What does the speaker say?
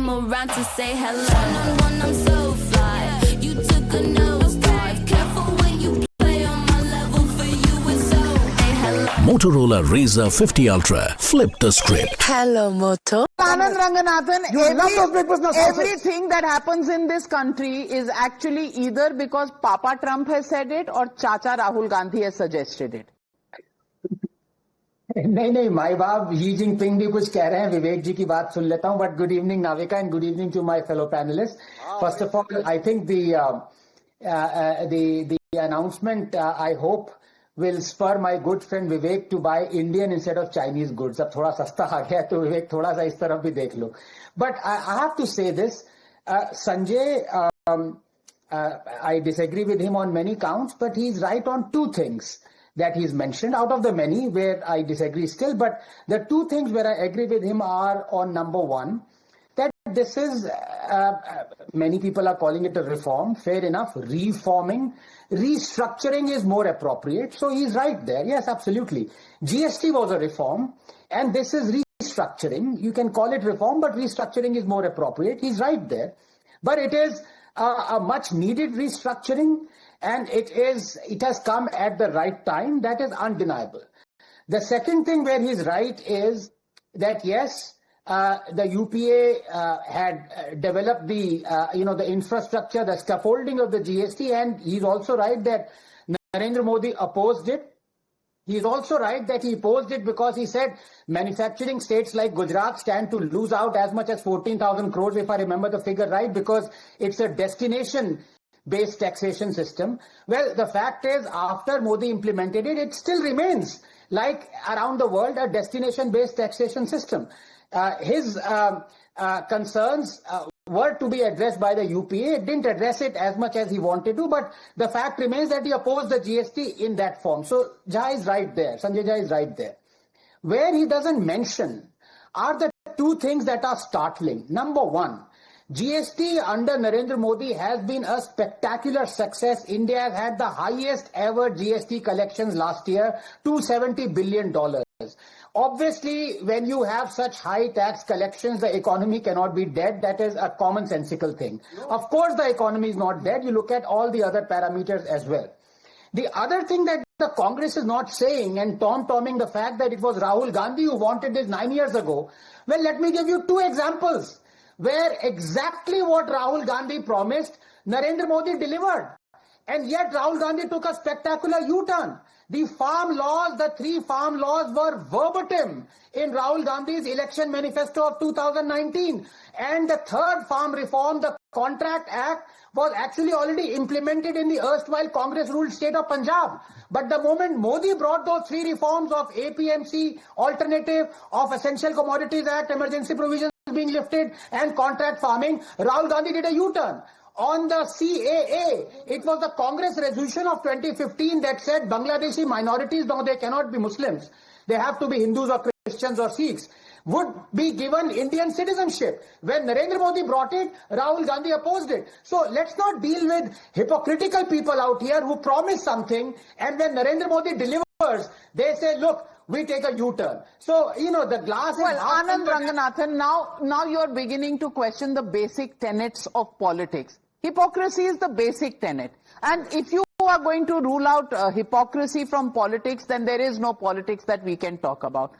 come around to say hello. One-on-one, I'm so fly. You took a nosedive. Careful when you play on my level. For you, it's so. Hey, hello. Motorola Riza 50 Ultra. Flip the script. Hello, Moto. Anand Ranganathan, everything that happens in this country is actually either because Papa Trump has said it or Chacha Rahul Gandhi has suggested it. नहीं माई बाप Xi Jinping भी कुछ कह रहे हैं विवेक जी की बात सुन लेता हूं but good evening Navika and good evening to my fellow panelist first of all I think the announcement I hope will spur my good friend Vivek to buy Indian instead of Chinese goods. अब थोड़ा सस्ता आ गया तो विवेक थोड़ा सा इस तरफ भी देख लो. But I have to say this, Sanjay, I disagree with him on many counts, but he's right on two things that he's mentioned out of the many where I disagree still. But the two things where I agree with him are on number one, that this is, many people are calling it a reform, fair enough, reforming. Restructuring is more appropriate. So he's right there. Yes, absolutely. GST was a reform and this is restructuring. You can call it reform, but restructuring is more appropriate. He's right there. But it is a much needed restructuring and it has come at the right time. That is undeniable. The second thing where he's right is that yes, the UPA had developed the the infrastructure, the scaffolding of the GST, and he's also right that Narendra Modi opposed it. He's also right that he opposed it because he said manufacturing states like Gujarat stand to lose out as much as 14,000 crores, if I remember the figure right, because it's a destination-based taxation system. Well, the fact is, after Modi implemented it, it still remains, like around the world, a destination-based taxation system. His concerns were to be addressed by the UPA. It didn't address it as much as he wanted to, but the fact remains that he opposed the GST in that form. So Jha is right there. Sanjay Jha is right there. Where he doesn't mention are the two things that are startling. Number one, GST under Narendra Modi has been a spectacular success. India has had the highest ever GST collections last year, $270 billion. Obviously, when you have such high tax collections, the economy cannot be dead. That is a commonsensical thing. Of course, the economy is not dead. You look at all the other parameters as well. The other thing that the Congress is not saying and tom-tomming the fact that it was Rahul Gandhi who wanted this 9 years ago. Well, let me give you two examples where exactly what Rahul Gandhi promised, Narendra Modi delivered. And yet Rahul Gandhi took a spectacular U-turn. The farm laws, the three farm laws were verbatim in Rahul Gandhi's election manifesto of 2019. And the third farm reform, the Contract Act, was actually already implemented in the erstwhile Congress-ruled state of Punjab. But the moment Modi brought those three reforms of APMC, alternative, of Essential Commodities Act, emergency provisions being lifted, and contract farming, Rahul Gandhi did a U-turn. On the CAA, it was the Congress resolution of 2015 that said Bangladeshi minorities, no, they cannot be Muslims. They have to be Hindus or Christians or Sikhs, would be given Indian citizenship. When Narendra Modi brought it, Rahul Gandhi opposed it. So let's not deal with hypocritical people out here who promise something, and when Narendra Modi delivers, they say, look, we take a U-turn. So, the glass is... Well, Anand Ranganathan, now you're beginning to question the basic tenets of politics. Hypocrisy is the basic tenet. And if you are going to rule out hypocrisy from politics, then there is no politics that we can talk about.